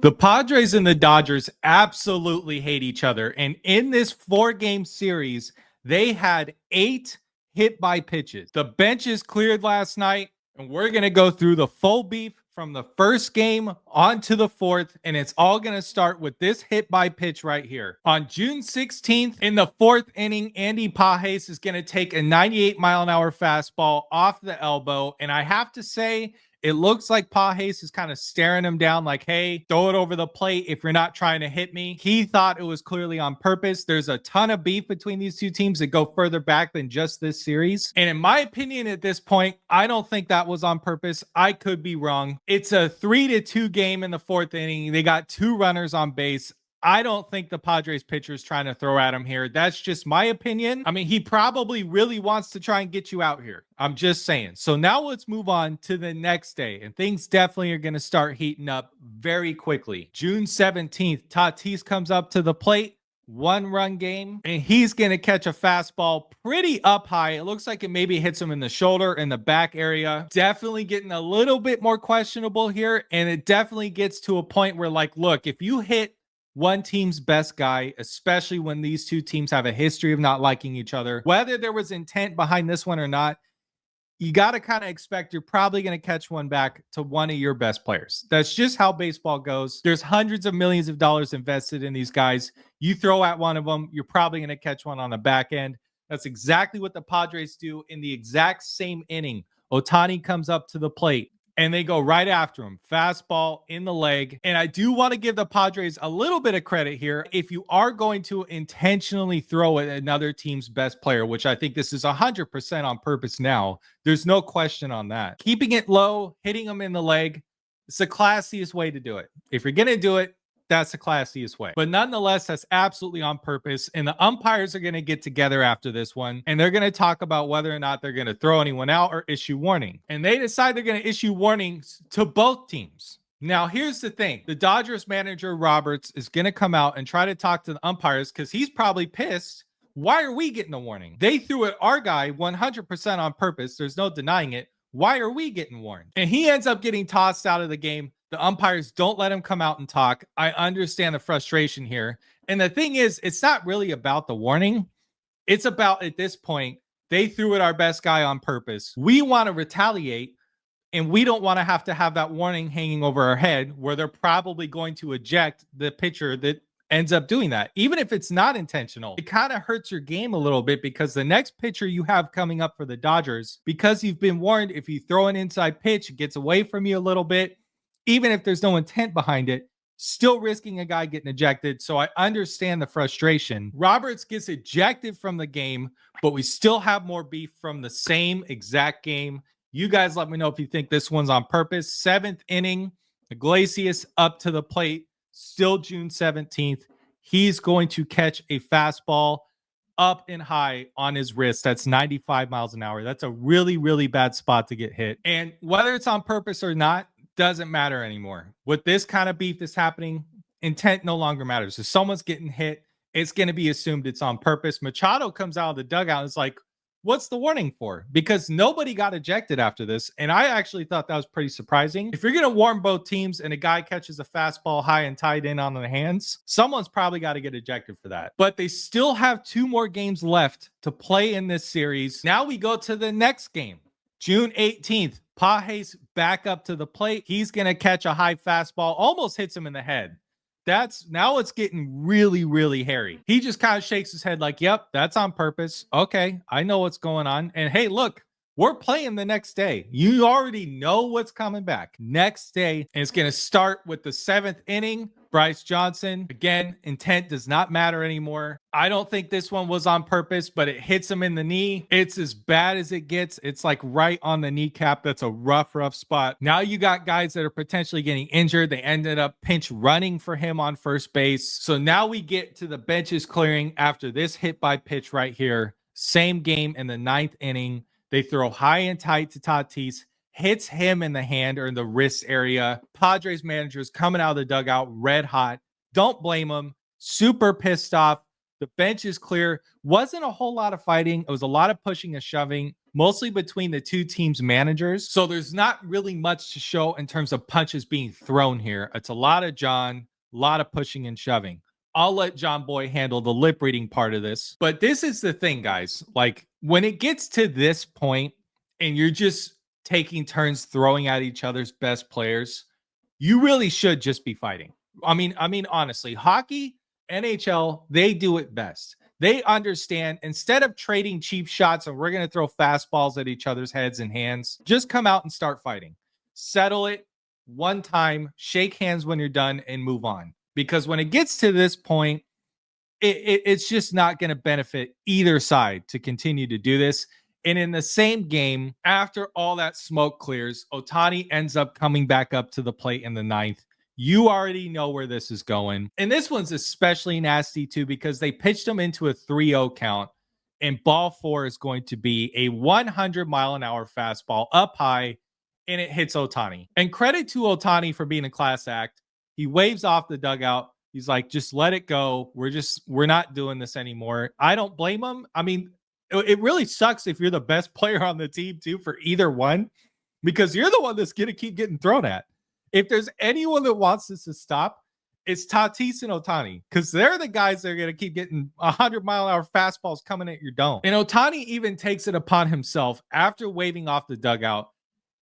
The Padres and the Dodgers absolutely hate each other. And in this 4-game series, they had 8 hit by pitches. The benches cleared last night, and we're going to go through the full beef from the first game on to the fourth. And it's all going to start with this hit by pitch right here. On June 16th, in the 4th inning, Andy Pages is going to take a 98-mile-an-hour fastball off the elbow. And I have to say, it looks like Pages is kind of staring him down like, hey, throw it over the plate if you're not trying to hit me. He thought it was clearly on purpose. There's a ton of beef between these two teams that go further back than just this series. And in my opinion, at this point, I don't think that was on purpose. I could be wrong. It's a 3-2 game in the 4th inning. They got 2 runners on base. I don't think the Padres pitcher is trying to throw at him here. That's just my opinion. I mean, he probably really wants to try and get you out here. I'm just saying. So now let's move on to the next day. And things definitely are going to start heating up very quickly. June 17th, Tatis comes up to the plate. 1-run game, and he's going to catch a fastball pretty up high. It looks like it maybe hits him in the shoulder, in the back area. Definitely getting a little bit more questionable here, and it definitely gets to a point where, like, look, if you hit one team's best guy, especially when these two teams have a history of not liking each other, whether there was intent behind this one or not, you got to kind of expect you're probably going to catch one back to one of your best players. That's just how baseball goes. There's hundreds of millions of dollars invested in these guys. You throw at one of them, you're probably going to catch one on the back end. That's exactly what the Padres do in the exact same inning. Ohtani comes up to the plate, and they go right after him. Fastball in the leg. And I do want to give the Padres a little bit of credit here. If you are going to intentionally throw at another team's best player, which I think this is 100% on purpose now, there's no question on that. Keeping it low, hitting them in the leg, it's the classiest way to do it. If you're going to do it, that's the classiest way. But nonetheless, that's absolutely on purpose. And the umpires are going to get together after this one, and they're going to talk about whether or not they're going to throw anyone out or issue warning. And they decide they're going to issue warnings to both teams. Now, here's the thing. The Dodgers manager, Roberts, is going to come out and try to talk to the umpires because he's probably pissed. Why are we getting a warning? They threw at our guy 100% on purpose. There's no denying it. Why are we getting warned? And he ends up getting tossed out of the game. The umpires don't let him come out and talk. I understand the frustration here. And the thing is, it's not really about the warning. It's about, at this point, they threw at our best guy on purpose. We want to retaliate, and we don't want to have that warning hanging over our head where they're probably going to eject the pitcher that ends up doing that. Even if it's not intentional, it kind of hurts your game a little bit because the next pitcher you have coming up for the Dodgers, because you've been warned, if you throw an inside pitch, it gets away from you a little bit. Even if there's no intent behind it, still risking a guy getting ejected. So I understand the frustration. Roberts gets ejected from the game, but we still have more beef from the same exact game. You guys let me know if you think this one's on purpose. 7th inning, Iglesias up to the plate, still June 17th. He's going to catch a fastball up and high on his wrist. That's 95 miles an hour. That's a really, really bad spot to get hit. And whether it's on purpose or not, doesn't matter anymore. With this kind of beef that's happening, intent no longer matters. If someone's getting hit, it's going to be assumed it's on purpose. Machado comes out of the dugout and is like, what's the warning for? Because nobody got ejected after this. And I actually thought that was pretty surprising. If you're going to warn both teams and a guy catches a fastball high and tied in on the hands, someone's probably got to get ejected for that. But they still have 2 more games left to play in this series. Now we go to the next game. June 18th, Pages back up to the plate. He's going to catch a high fastball, almost hits him in the head. Now it's getting really, really hairy. He just kind of shakes his head like, yep, that's on purpose. Okay, I know what's going on. And hey, look, we're playing the next day. You already know what's coming back. Next day, and it's going to start with the 7th inning. Bryce Johnson, again, intent does not matter anymore. I don't think this one was on purpose, but it hits him in the knee. It's as bad as it gets. It's like right on the kneecap. That's a rough spot. Now you got guys that are potentially getting injured. They ended up pinch running for him on first base. So now we get to the benches clearing after this hit by pitch right here. Same game in the 9th inning. They throw high and tight to Tatis. Hits him in the hand or in the wrist area. Padres managers coming out of the dugout red hot. Don't blame him. Super pissed off. The bench is clear. Wasn't a whole lot of fighting. It was a lot of pushing and shoving. mostly between the two teams' managers. So there's not really much to show in terms of punches being thrown here. It's a lot of John, a lot of pushing and shoving. I'll let John Boy handle the lip reading part of this. But this is the thing, guys. Like, when it gets to this point and you're just taking turns throwing at each other's best players, you really should just be fighting. I mean, honestly, hockey, NHL, they do it best. They understand, instead of trading cheap shots and we're going to throw fastballs at each other's heads and hands, just come out and start fighting. Settle it one time, shake hands when you're done, and move on. Because when it gets to this point, it's just not going to benefit either side to continue to do this. And in the same game, after all that smoke clears, Ohtani ends up coming back up to the plate in the ninth. You already know where this is going. And this one's especially nasty too, because they pitched him into a 3-0 count. And ball 4 is going to be a 100-mile-an-hour fastball up high, and it hits Ohtani. And credit to Ohtani for being a class act. He waves off the dugout. He's like, just let it go. We're not doing this anymore. I don't blame him. I mean, it really sucks if you're the best player on the team too for either one, because you're the one that's going to keep getting thrown at. If there's anyone that wants this to stop, it's Tatis and Ohtani, because they're the guys that are going to keep getting 100-mile-an-hour fastballs coming at your dome. And Ohtani even takes it upon himself after waving off the dugout.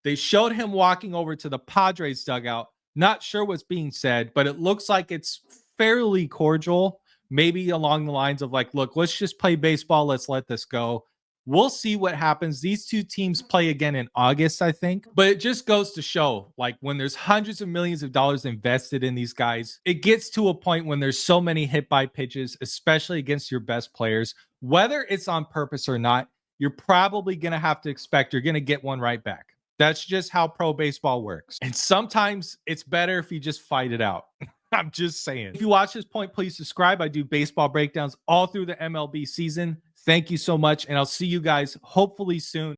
They showed him walking over to the Padres dugout. Not sure what's being said, but it looks like it's fairly cordial, maybe along the lines of like, look, let's just play baseball. Let's let this go. We'll see what happens. These two teams play again in August, I think. But it just goes to show, like, when there's hundreds of millions of dollars invested in these guys, it gets to a point when there's so many hit by pitches, especially against your best players, whether it's on purpose or not, you're probably going to have to expect you're going to get one right back. That's just how pro baseball works. And sometimes it's better if you just fight it out. I'm just saying. If you watch this point, please subscribe. I do baseball breakdowns all through the MLB season. Thank you so much. And I'll see you guys hopefully soon.